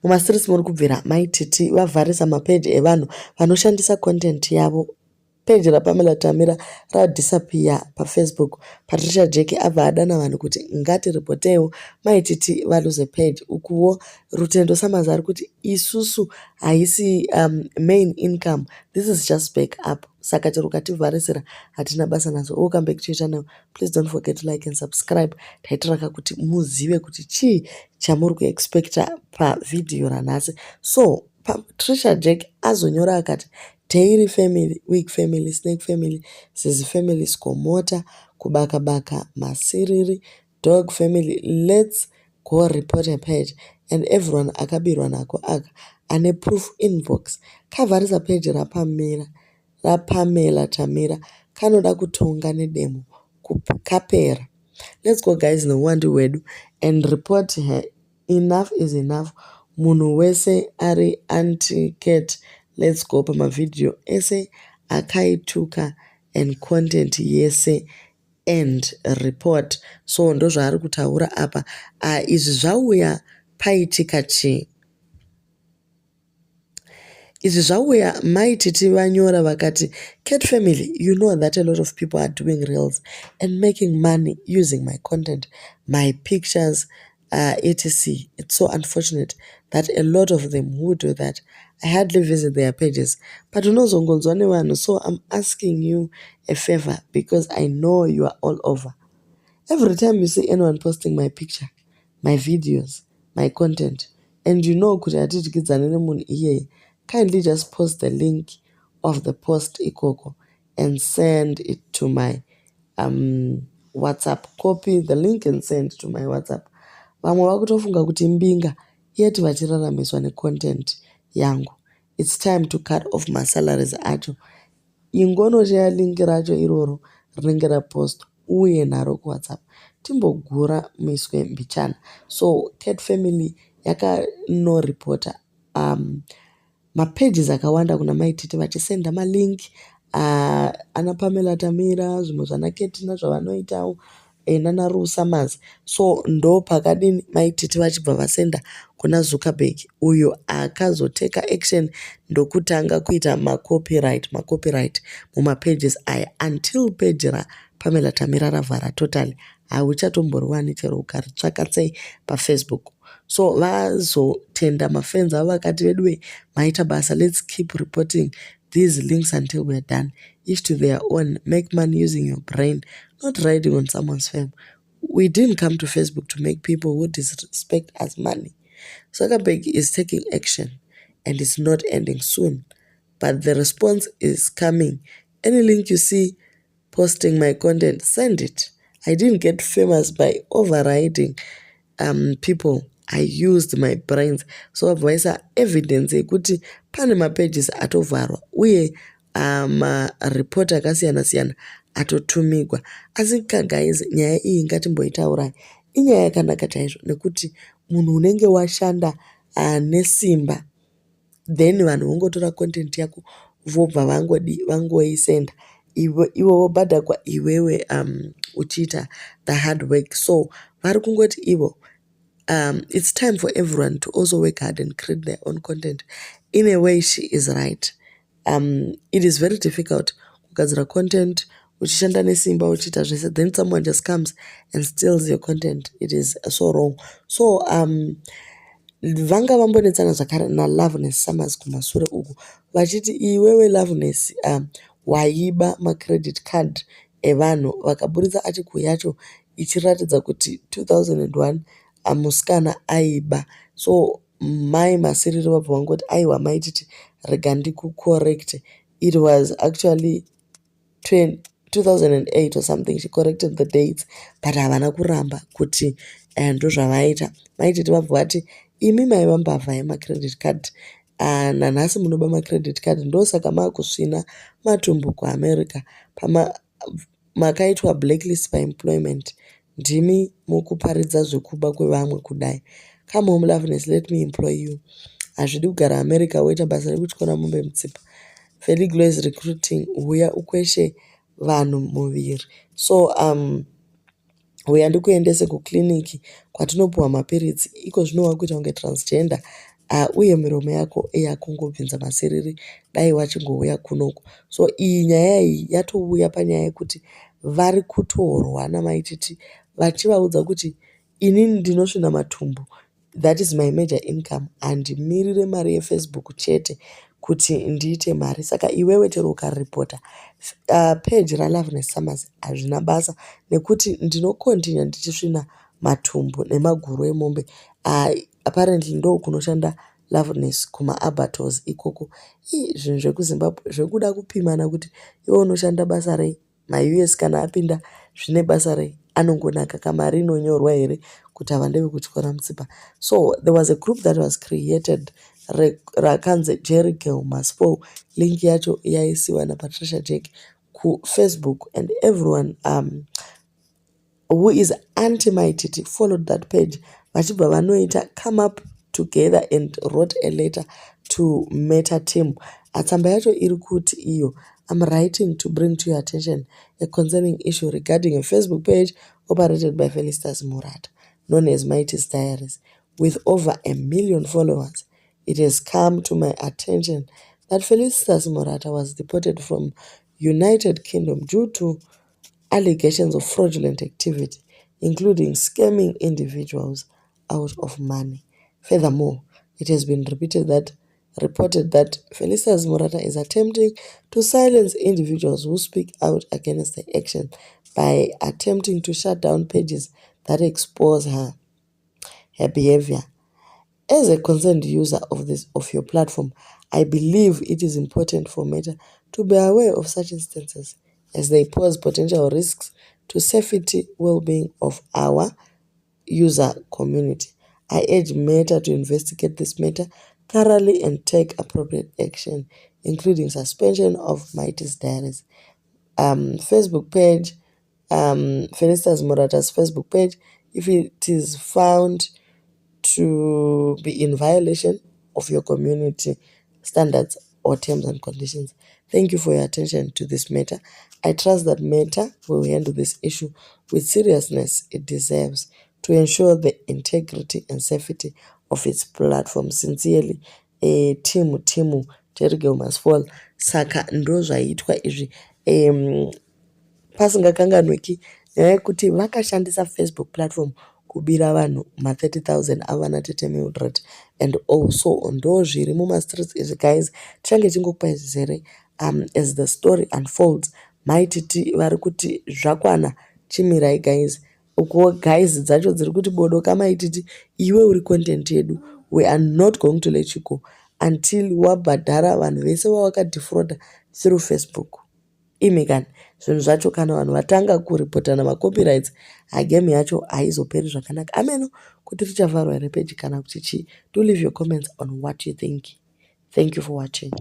mumasirisi muri kubvira maititi vavharisa mapeji evanhu vanoshandisa content yavo. Peji raPamela Tamira radisappear paFacebook. Patricia Jack abva adana vanhu kuti ngatiripoteiwo maititi valuze page. Ukuwo Rutendo Samaza ari kuti isusu haisi main income, this is just back up. Saka chero ukativharisira hatina basa nazo. Welcome back to your channel. Please don't forget to like and subscribe. Taitiraka kuti muzive kuti chii chamuri kuexpecta pavidhiyo ranhasi. So Patricia Jack azonyora akati Dairy family, Weak family, Snake family, Zizi family, Skomota, Kubaka Baka, Masiriri, Dog family, let's go report a page. And everyone akabirwa nako aka ane proof inbox. Kavharisa page raPamela Tamira kanoda kutonga nedemo kapera. Let's go guys nowandi wedu and report her. Enough is enough. Munhu wese ari anti-cat. Let's go pamavidhiyo ese akaituka and content yese and report. So ndo zvaari kutaura apa. Izvi zvauya paitika chii? Izvi zvauya maititi vanyora vakati Cat family, you know that a lot of people are doing reels and making money using my content, my pictures, etc. It's so unfortunate that a lot of them who do that. I hardly visit their pages. But unozongonzwa nevanhu, so I'm asking you a favor because I know you are all over. Every time you see anyone posting my picture, my videos, my content, and you know kuti hatidyidzane nemunhu iyeye, kindly just post the link of the post ikoko and send it to my WhatsApp. Copy the link and send to my WhatsApp. Vamwe vakutofunga kuti mbinga yeti vachiraramiswa necontent yangu. It's time to cut off my salaries acho. Ingonoshare link racho iroro rinenge rapost uye naro kuWhatsApp. Timbogura miswe mbichana. So Cat family yakanoreporta mapages akawanda kuna maititi vachisenda malink ana Pamela Tamira, zvimwe zvana Ketina zvavanoitawo nana Rusamazi. So ndo pakadini maititi vachibva vasenda kuna Zuckerberg uyo akazoteka action ndokutanga kuita macopyright mumapages aya until page raPamela Tamira ravhara totally. Hauchatomboriwani chero ukaritsvaka sei paFacebook. So vazotenda mafans avo vakati veduwe maita basa, let's keep reporting these links until we're done. Each to their own. Make money using your brain, not riding on someone's fame. We didn't come to Facebook to make people who disrespect us money. Zuckerberg is taking action and it's not ending soon. But the response is coming. Any link you see posting my content, send it. I didn't get famous by overriding people. I used my brains. So vaisa evidence yekuti pane mapages atovharwa uye mareport akasiyana-siyana atotumigwa. Asi guys, nyaya iyi ngatimboitaura. Inyaya yakanaka chaizvo nekuti munhu unenge washanda nesimba then vanhu vongotora content yako vobva vangoisenda ivo vobhadhakwa iwewe uchiita the hard work. So vari kungoti ivo it's time for everyone to also work hard and create their own content. In a way, she is right. It is very difficult kugadzira content uchishanda nesimba uchiita zvese, then someone just comes and steals your content. It is so wrong. So vanga vambonetsana zvakare naLoveness Summers kumashure uku vachiti iwewe Loveness waiba macredit card evanhu, vakaburitsa article yacho ichiratidza kuti 2001 musikana aiba. So mai Masiriri vabva vangoti aiwa maititi rega ndikucorrect. It was actually 2008 or something. She corrected the dates but havana kuramba kuti ndo zvavaita. Maititi vabva vati imi maiva mbavha yemacredit card, nanhasi munoba macredit card, ndosaka maakusvina matumbu kuAmerica makaitwa blacklist paemployment. Ndimi mukuparidza zvekuba kwevamwe kudai. Come home Loveness, let me employ you. Hazvidi kugara America woita basa rekutyora mombe mutsipa. Feliglo is recruiting, uya ukweshe vanhu muviri. So uya ndikuendese kukliniki kwatinopuwa mapiritsi, iko zvinowa kuita kunge transgender uye miromo yako yakungobvinza masiriri dai wachingouya kunoku. So iyi nyaya iyi yatouya panyaya yekuti vari kutorwa namaititi vachivaudza kuti inini ndinosvina matumbu, that is my major income, handimirire mari yefacebook chete kuti ndiite mari. Saka iwewe chero ukaripota page raLoveness Summers hazvina basa, nekuti ndinokontinya ndichisvina matumbu nemaguru emombe. Apparently ndo kunoshanda Loveness kumaAbatos ikoko. Zvinhu zvekuZimbabwe zvekuda kupimana kuti iwe unoshanda basa rei. MaUS kana apinda zvine basa rei, anongonaka kamari inonyorwa here kuti ava ndevekutyora mutsipa. So there was a group that was created rakanzi Jerry Girl Must Fall. Link yacho yaisiwa naPatricia Jack kuFacebook, and everyone who is anti-Maititi followed that page. Vachibva vanoita come up together and wrote a letter to Meta team. Atsamba yacho iri kuti iyo, I'm writing to bring to your attention a concerning issue regarding a Facebook page operated by Felicitas Murata, known as Mighty's Diaries. With over 1 million followers, it has come to my attention that Felicitas Murata was deported from United Kingdom due to allegations of fraudulent activity, including scamming individuals out of money. Furthermore, it has been reported that Felicitas Murata is attempting to silence individuals who speak out against the action by attempting to shut down pages that expose her behavior. As a concerned user of your platform, I believe it is important for Meta to be aware of such instances, as they pose potential risks to safety well-being of our user community. I urge Meta to investigate this matter thoroughly and take appropriate action, including suspension of Mighty's Diaries Facebook page, Felicitas Murata's Facebook page, if it is found to be in violation of your community standards or terms and conditions. Thank you for your attention to this matter. I trust that Meta will handle this issue with seriousness it deserves to ensure the integrity and safety of its platform. Sincerely, Timu Jerry Girl Must Fall. Saka ndo zvaitwa izvi pasingakanganwiki nyaya yekuti vakashandisa Facebook platform kubira vanhu ma30,000 avana Tete Mildred and also ndo zviri mumastreets izvi guys. Tichange tingokupai zizere as the story unfolds. Maititi vari kuti zvakwana chimirai guys. Uko guys dzacho dziri kuti bodoka Maititi, iwe uri content yedu, we are not going to let you go until wabhadhara vanhu vese vawakadefrauda through Facebook. Imekani zvinhu zvacho kana vanhu vatanga kuripota namacopyrights, hagame yacho haizoperi zvakanaka. Ameno kuti richavharwa here page kana kuti chii. Do leave your comments on what you think. Thank you for watching.